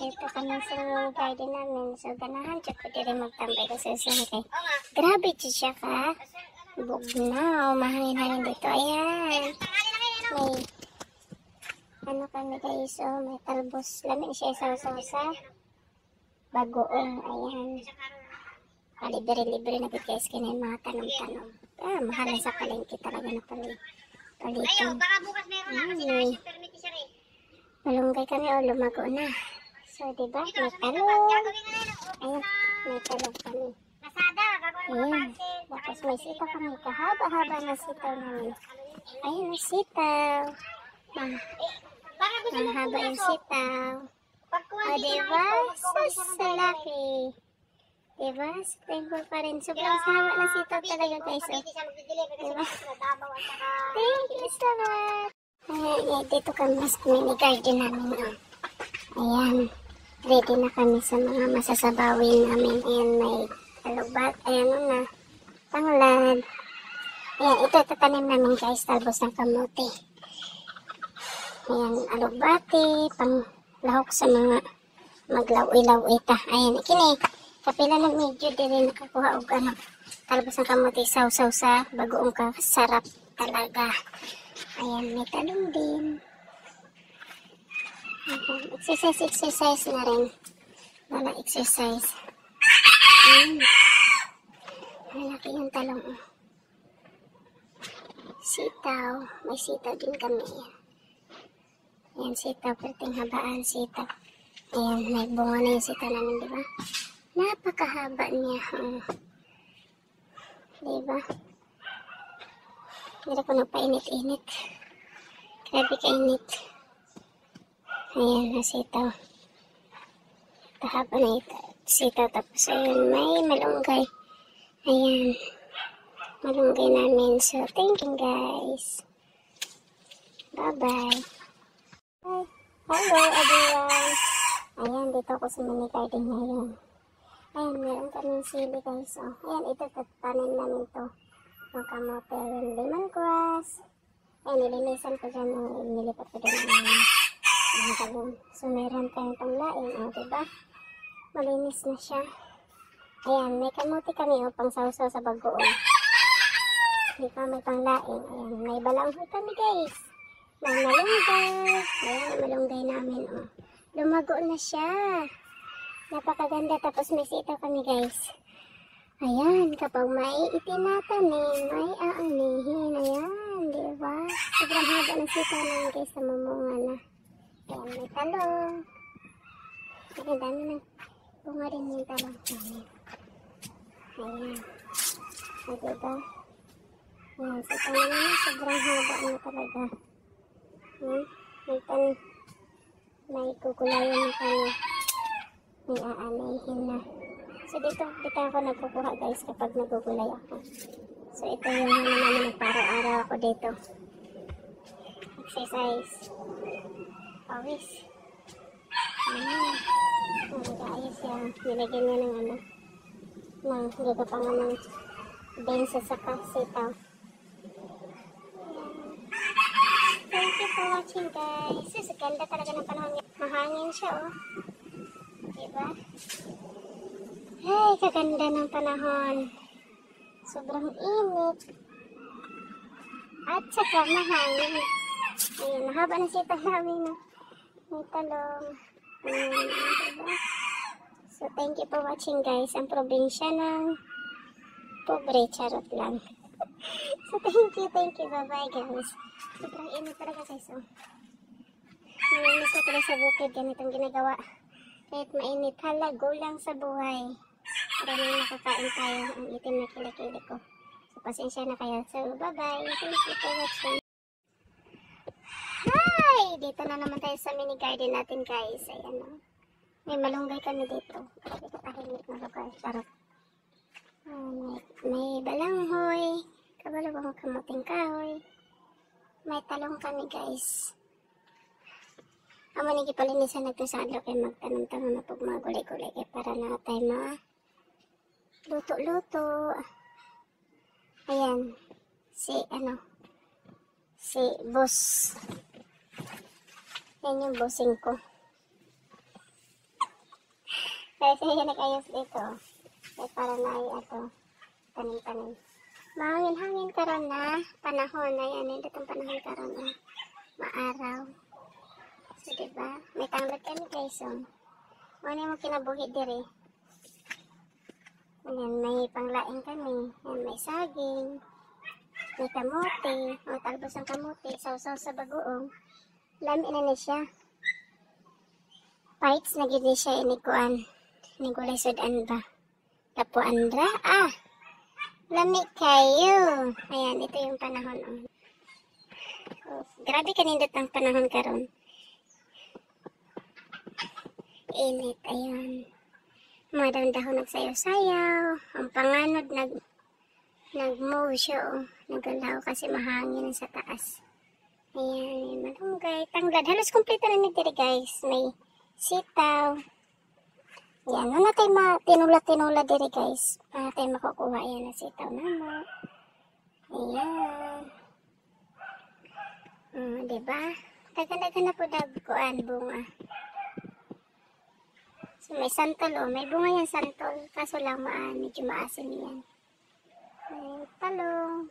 dito kami sa garden namin. So, ganahan siya ko din magtambay kasi kay grabe siya ka. Bugnaw, mahangin-hangin dito. Ayan. May, ano kami guys, oh, may talbos. Lamin siya isa-usa. Bagoong, ayan. Libre-libre na guys, kaya yung mga tanong-tanong. Mahal na sa palengke talaga na palito. Baka bukas meron na kasi na-receive permit siya rin. Malunggay kami o lumago na. So, diba? May talong. Ayan, may talong kami. Ayan. Tapos may sitaw kami. Kahaba-haba na sitaw namin. Ayan, may sitaw. Mahaba yung sitaw. O, diba? Sa laki. Diba? Thankful pa rin. Sobrang haba na sitaw talaga guys. Diba? Thank you so much. Ayan, dito kami sa mini garden namin. Ayan. Ready na kami sa mga masasabawin namin. Ayan, may alubat. Ayan na. Tanglad. Ayan, ito tatanim namin guys. Talbos ng kamote. Ayan, alugbati. Panglahok sa mga maglaw-ilaw ita. Ayan, ikini. Kapila ng medyo din nakakuha og ano. Talbos ng kamote. Saw-saw sa bagoong ka. Sarap talaga. Ayan, may talong din. Exercise na rin. Wala exercise. Ayan. Malaki yung talong. Sitaw. May sitaw din kami. Ayan, sitaw. Perting habaan sitaw. Ayan, may bunga na yung sitaw namin, diba? Napakahaba niya. Diba? Hindi ko nagpainit-init. Grabe kainit. Ayan, nasitaw. Kahaba na ito. Sitaw. Tapos ayun, may malunggay. Ayan. Malunggay namin. So, thank you guys. Bye-bye. Hello everyone. Ayan, dito ako sa mini garden ngayon. Ayan, meron kaming sili guys. Oh, ayan, ito tatanin namin to. Ang kamote, ayan, lemongrass. Ayan, nilinisan ko dyan. Nilipat ko dyan ang talong. So, meron tayong panglaing. O, diba? Malinis na siya. Ayan, may kamote kami o, pang sausaw sa bagoong. Diba, may panglaing. Ayan, may balanghoy kami guys. May malunggay. Ayan, malunggay namin o. Lumago na siya. Napakaganda. Tapos may sitaw kami guys. Ayan, kapag may itinatanim, may aanihin. Ayan, diba? Sobrang haba ng sitaw namin guys, sa mamunga na. Ayan, may talong. Ayan, dami na. Bunga rin yung talong namin. Ayan. O, diba? Ayan, sitaw namin, sobrang haba na talaga. May kukulayan na kami. May aanihin na. So, dito ako nagkukuha guys kapag nagugulay ako. So, ito yung naman nagparaw-araw ako dito. Exercise. Pawis. Ayan. Nag-aayos yan. Nilagyan niya ng ano. Ng gagapangan ng bensa sa sitaw. Thank you for watching guys. So, ganda talaga ng panahon niya. Mahangin siya oh. Diba? Ay, kaganda ng panahon. Sobrang init. At saka mahangin. Ayun, mahaba na sitaw namin. May talong. Ayun, diba? So, thank you for watching guys. Ang probinsya ng pobre, charot lang. So, thank you. Bye-bye guys. Sobrang init talaga guys. Oh. Naminis ko talaga sa bukid. Ganitong ginagawa. Kahit mainit, halago lang sa buhay. Para na nakakain tayo ang itim na kilikili ko. So, pasensya na kayo. So, bye-bye. Thank you for watching. Hi! Dito na naman tayo sa mini garden natin, guys. Ayan, o. May malunggay kami dito. Dito tahimik na lugar. Charot. May balanghoy. Kabalo ba kung kamuting kahoy. May talong kami, guys. Ang manigi palinisan natin sa adlaw kay magtanong-tanong na pag mga gulay-gulay kay para na tayo mga luto-luto. Ayan. Si boss. Yan yung bossing ko. Kasi siya nag-ayos dito. Eh, para na ay ato, tanim-tanim. Mahangin-hangin karon na panahon na yan. Hindi itong panahon karon na maaraw. So, diba? May tanglad kami guys. So, ano mo kinabuhi diri? Ayan, may panglaing kami. Ayan, may saging. May kamote. O, talbos ng kamote. Sausaw sa bagoong. Lami na ni siya. Parts na gini siya inikuan. Inigulay sudan ba? Tapuandra? Ah! Lami kayo. Ayan, ito yung panahon. Oh, grabe kanindot ang panahon karon. Init, ayun. Mga dahon-dahon nagsayaw-sayaw. Ang panganod nag-move siya, oh. Nagalaw kasi mahangin sa taas. Ayan, may malunggay. Tanglad. Halos kompleto na nito guys. May sitaw. Ayan, wala tayo tinula-tinula diri guys. Wala tayo makukuha. Ayan, na sitaw naman. Ayan. Diba? Dagan-dagan na po dagkuan bunga. So, may santol, oh. May bunga yan santol. Kaso lang, medyo maasim yan. Ayan, talong.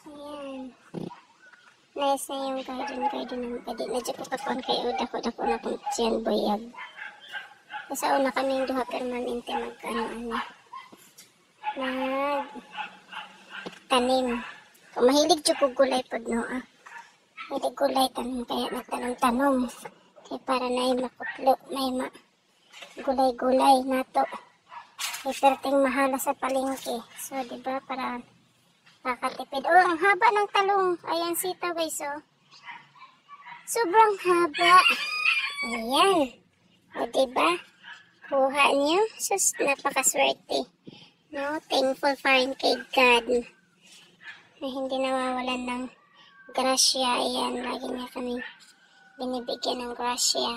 Ayan. Nice na yung garden naman. Pwede na dyan ko kakuan kayo. Dako-dako na kung siyan boyag. Kasi una kami yung duha permanente tanim. Kung mahilig dyan ko gulay po, no, ah. Mahilig gulay tanim, kaya nagtanong-tanong. Kaya para na yung makutlo, may gulay-gulay na to. Iperting mahala sa palengke. So, diba, para nakatipid. Oh, ang haba ng talong. Ayan, sitaw guys, oh. Sobrang haba. Ayan. O, diba? Kuha niyo. Sus, napakaswerte. No, thankful pa rin kay God. Na hindi nawawalan ng grasya. Ayan, lagi niya kami binibigyan ng grasya.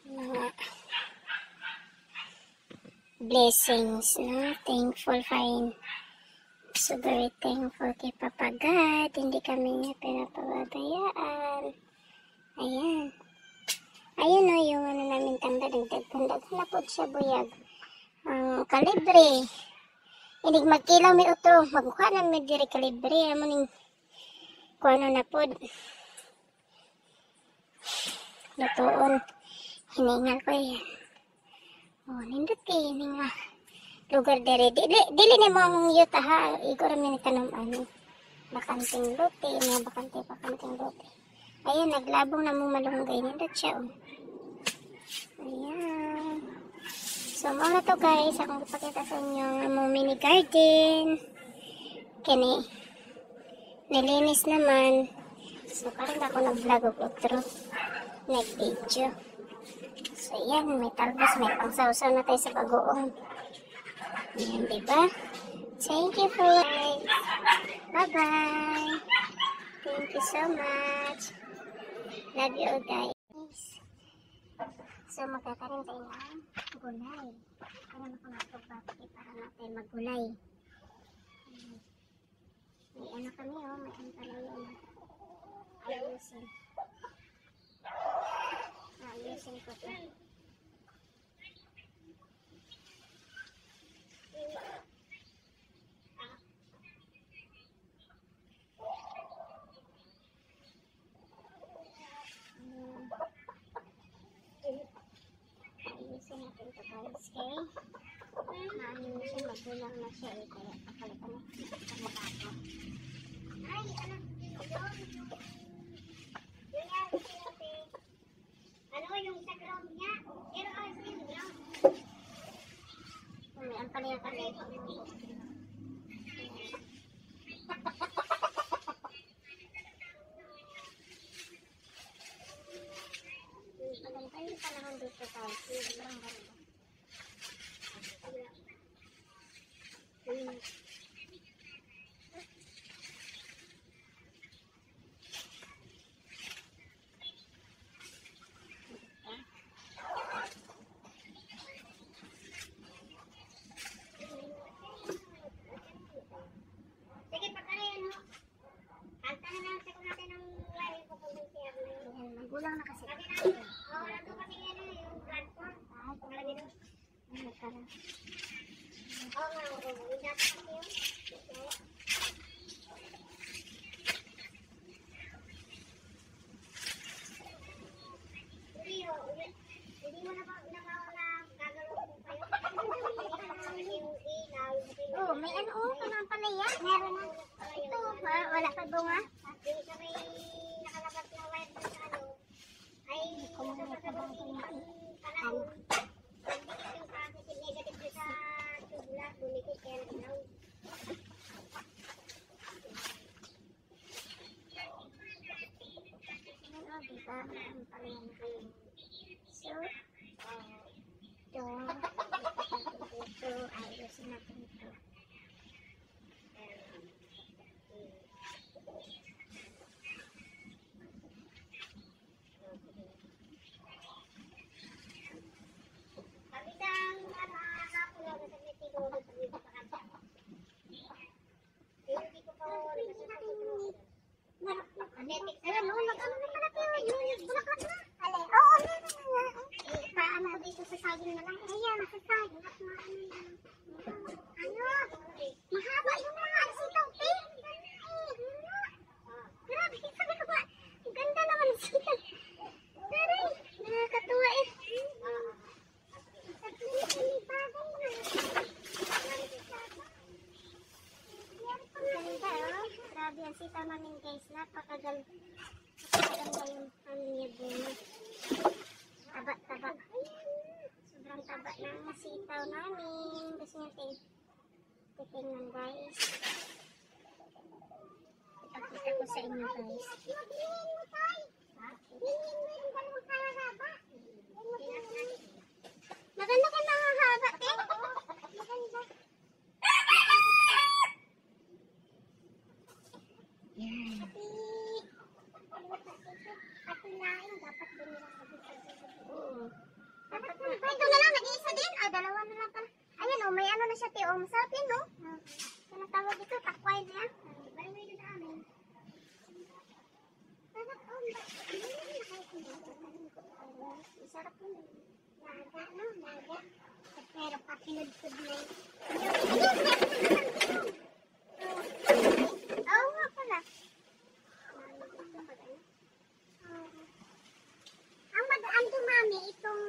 Mga blessings, no? Thankful pa rin. So, very thankful kay Papa God. Hindi kami niya pinapababayaan. Ayan. Ayun o, yung ano namin tanda. Dagdag na po siya buyag. Ang kalibre. Hindi magkilaw may uto. Magkuha na may diri kalibre. Amo ning kung ano na po. Lutoon. Hiningal ko yan. Oh, nindot kayo. Hiningal. Lugar dere. Dili ni mo ang yuta ha. Igor namin itanong ano. Bakanting lote. Mga bakanting lote. Ayan, naglabong na mong malunggay. Nindot siya oh. Ayan. So, mga to guys. Akong ipakita sa inyo ang among mini garden. Kani. Nilinis naman. So, parang ako nag-vlog o outro. Nag-video. So, ayan. May talbos. May pangsawsaw na tayo sa bagoong. Ayan, diba? Thank you for watching. Bye-bye. Thank you so much. Love you all guys. So, magkakaroon tayo ng gulay. Karoon ako nagpabati para natin maggulay. May ano kami oh. May ano pala yun. Ayusin ko ito. Ayusin natin ito guys. Okay? Maano siya, magulang na siya eh. Kaya papalitan na sa mukha ko. Ay, ano? Ano yung sa ground niya? Pero ano yung ground? May ang pala kami. Maganda yung panahon dito guys. Sobrang ganda. Sige, pagkano yan, no? Kanta na lang sa natin ng live ko kung may share na yun. Magulang na kasi. Oo, nandun kasi yan yung platform. Pangalan nito? Ano ka na? Oo nga, oo. Yung dati kasi yun. Hindi mo na ba gagawin mo kayo? Yung ilaw, Oh, may ano, kanang palaya. Meron na. Ito, wala pa bunga. yung sa may nakalabas na wire doon sa ano, ay kapag yung panahon, nagdikit yung positive negative doon sa tubula, dumikit kaya nag-ilaw. Ano, diba? Ang palaya na kayo. So, ito, ayusin natin ito. Kapitang nakapulo na sa mitigo doon sa dito pa kanta. Hindi ko pa Ayan, no, nag-ano na pala tayo. Yung bulaklak na. Alay, oo, meron na nga. Paano ko dito sa saging na lang? Ayan, sa saging. At ano, mahaba yung mga sitaw. Grabe, sabi ko ba, ganda naman ang sitaw. Pero, nakakatuwa eh. Ganda, oh. Grabe ang sitaw namin guys. Napakaganda yung ano niya bunga. Taba-taba. Sobrang taba ng sitaw namin. Gusto niya titingnan guys. Ipakita ko sa inyo guys. Maganda ka mga haba eh. Maganda. Yan. Pati lain dapat din nila Oo. Dapat na. Ito na lang, nag-iisa din. Dalawa na lang pala. Ayan o, may ano na siya, Tio. Masarap yun, no? Ano tawag dito? Takway niya. balik mo yun sa amin. Sarap o. Masarap yun. Naga, no? Naga. Pero pakinod-kod na yun. Oo nga pala. Ang magaan dumami itong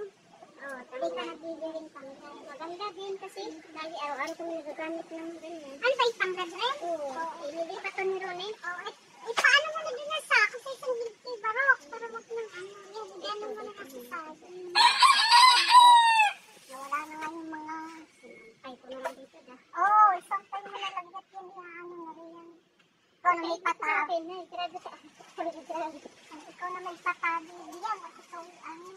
hindi ka nagbibiring tanggal. Maganda din kasi dahil araw-araw kami nagagamit ng ganyan. Ano ba yung tanggal rin? Oo. Ililipat ko ni Ronen? Oo. Paano mo na dinasa? Kasi isang hilti barok. Para wag ng ano. Yan, ganun mo na kasi sa nawala na nga yung mga sinampay ko naman dito na. Oo, isang tayo mo nalagdat yun. Ano na rin yan. Ikaw na may patabi. Ikaw na may patabi. Diyan, at ikaw ano.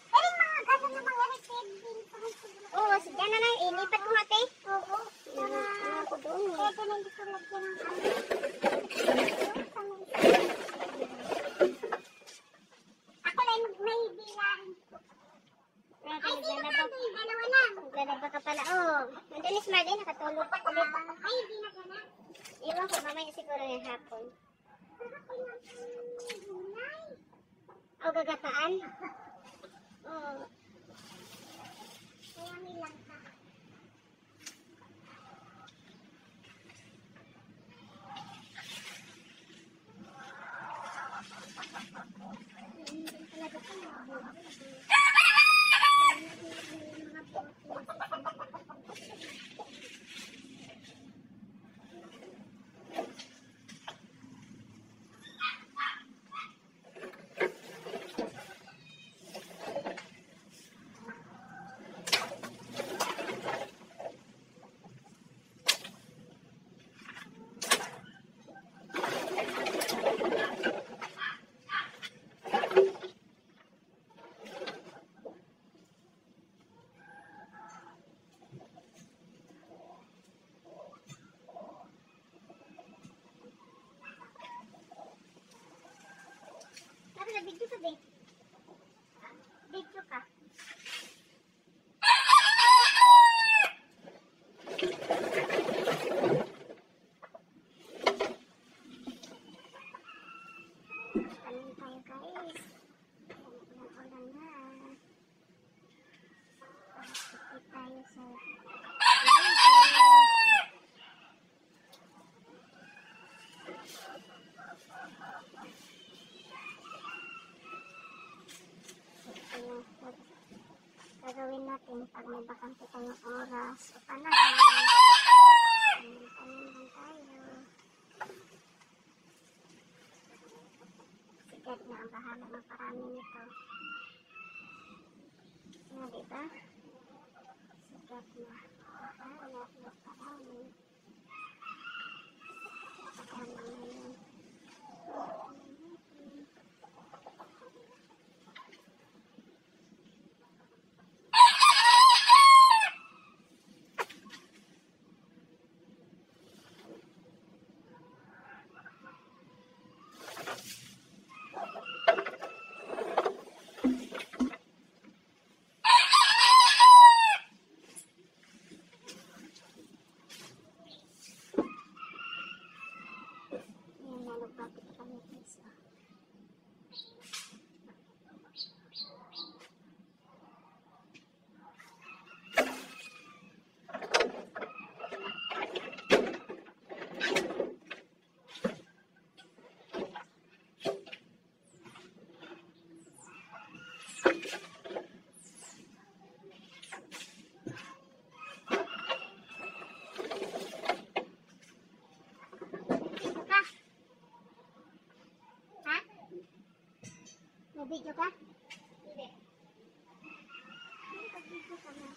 Pero yung mga gano'n na mga reset din. Oo, dyan na lang. Ilipat ko natin. Oo. Pwede na hindi ko lagyan ng ano. Ako lang may bilang. Ay, sino ka ito? Dalawa lang. Dalawa ka pala. Oo. Nandun is Marlene, nakatulog pa ulit. Ay, hindi na gana. Iwan ko, mamaya siguro yung hapon. O, gagataan? Oo. Kaya may langka. Video ka, babe. Video ka. Kanin tayo, guys. Ulan na. gagawin natin pag may bakante tayong oras o panahon. Tanim lang tayo. Sigat na ang bahala magparami nito. Diba? Sigat na. Bahala magparami. Pagkama ngayon. Nagbabit kami guys. Nabidyo ka? Hindi. Nabidyo ka na.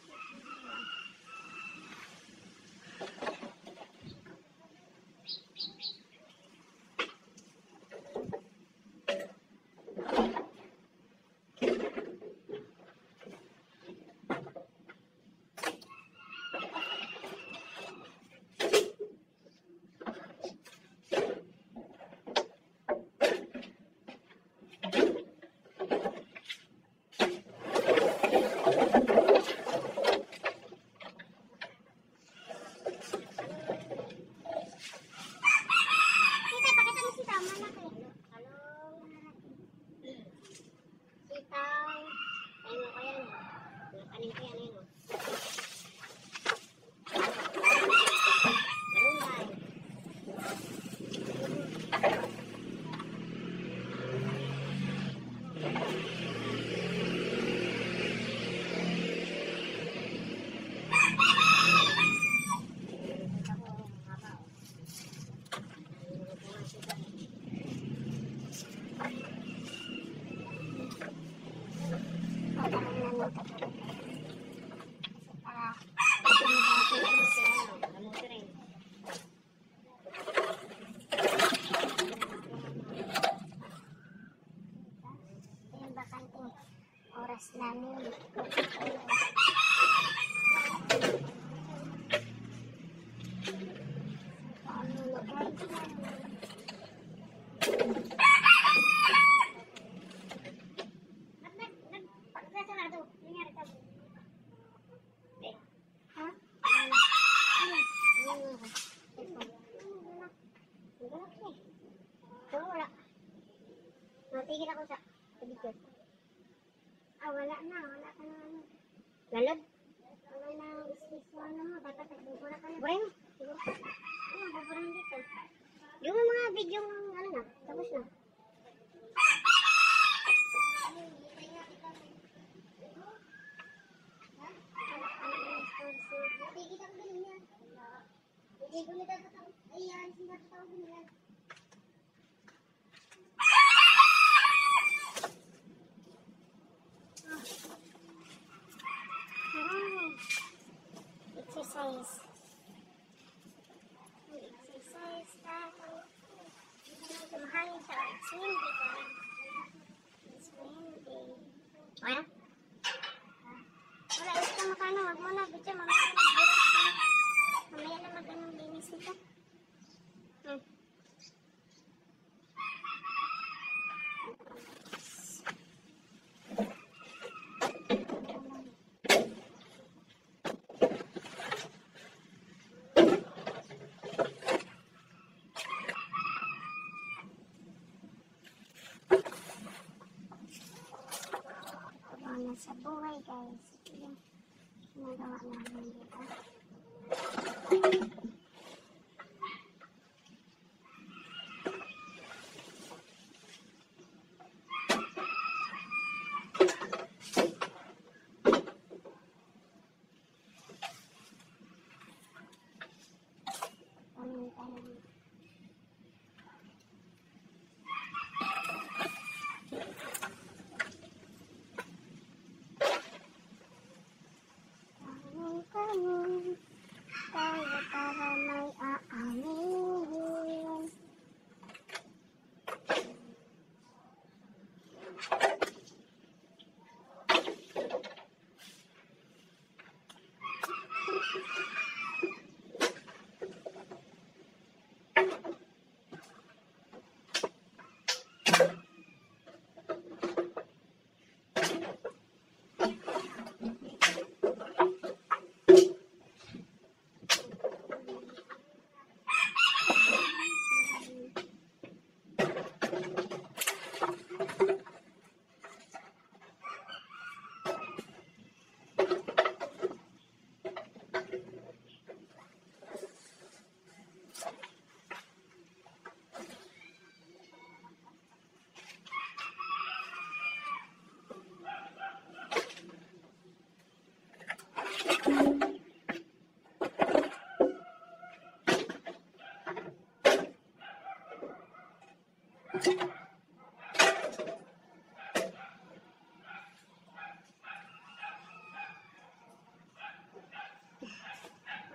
Oras namin. Natigil ako sa video. Wala na. Wala ka na ano. Lalod? Wala na space mo ano mo. Dapat nagbubura ka na. Buray mo. Siguro. Buburahan dito. Yung mga video ano na, tapos na. Natigil ako din yan. Hindi ko nagtatawag. Ayan, sinatawag nila. Exercise. Exercise tayo. Tumahangin sa it's windy ka. It's windy. Ano? Wala, ito makano. Wag mo na. Bitya, mamaya na magburas ka. Mamaya na mag-anong linis nito. Sa buhay guys. Ito yung ginagawa namin dito.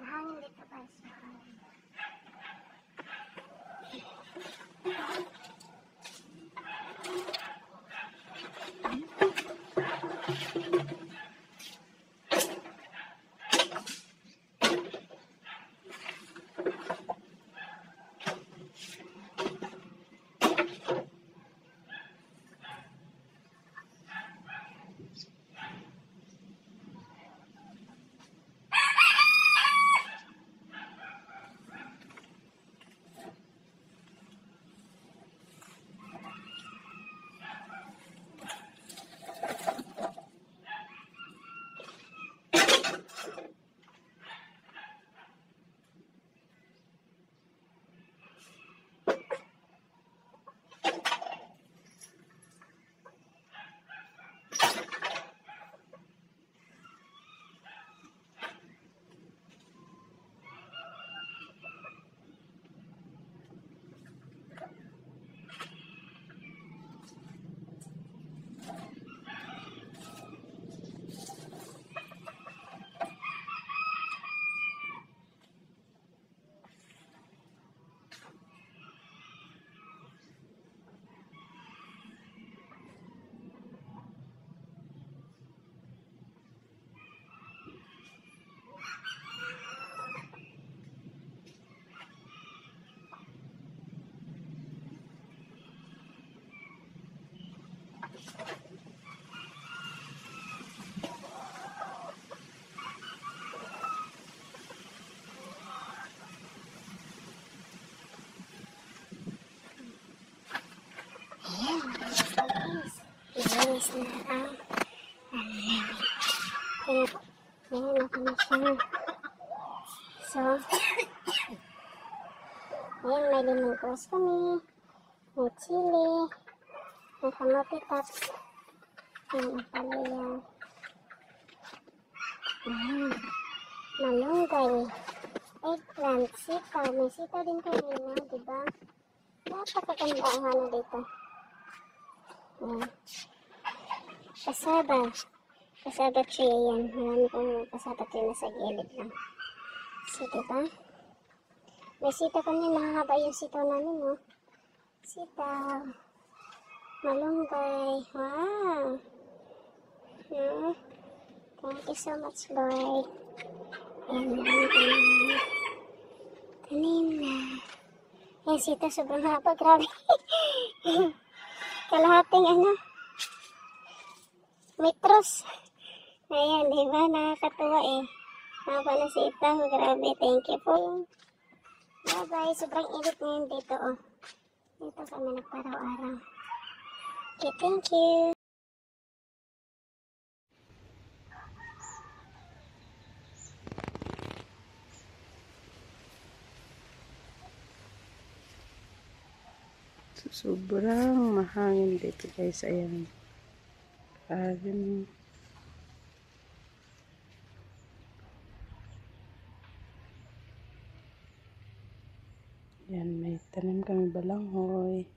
Mahangin dito guys. Mahangin. Linis na ang ayan, ako na siya. So, ayan, may lemongrass kami, may chili, may kamote tops, ayan, ang palaya. Ayan, malunggay, eggplant, sitaw, may sitaw din kanina, diba? Napakaganda ang ano dito. Ayan. Kasaba. Kasaba tree yan. Marami kong kasaba tree na sa gilid lang. So, diba? May sitaw kami. Mahahaba yung sitaw namin, no? Sitaw. Malunggay. Wow! No? Thank you so much, Lord. Ayan, marami kami tanim na. Ayan, sitaw. Sobrang haba. Grabe. Kalahating ano? Metros. Ayan, diba? Nakakatuwa eh. Haba na sitaw. Grabe. Thank you po. Bye-bye. Sobrang init ngayon dito, oh. Dito kami nagparaw-araw. Okay, thank you. Sobrang mahangin dito guys. Ayan. Grabe mo. Ayan, may tanim kami balanghoy.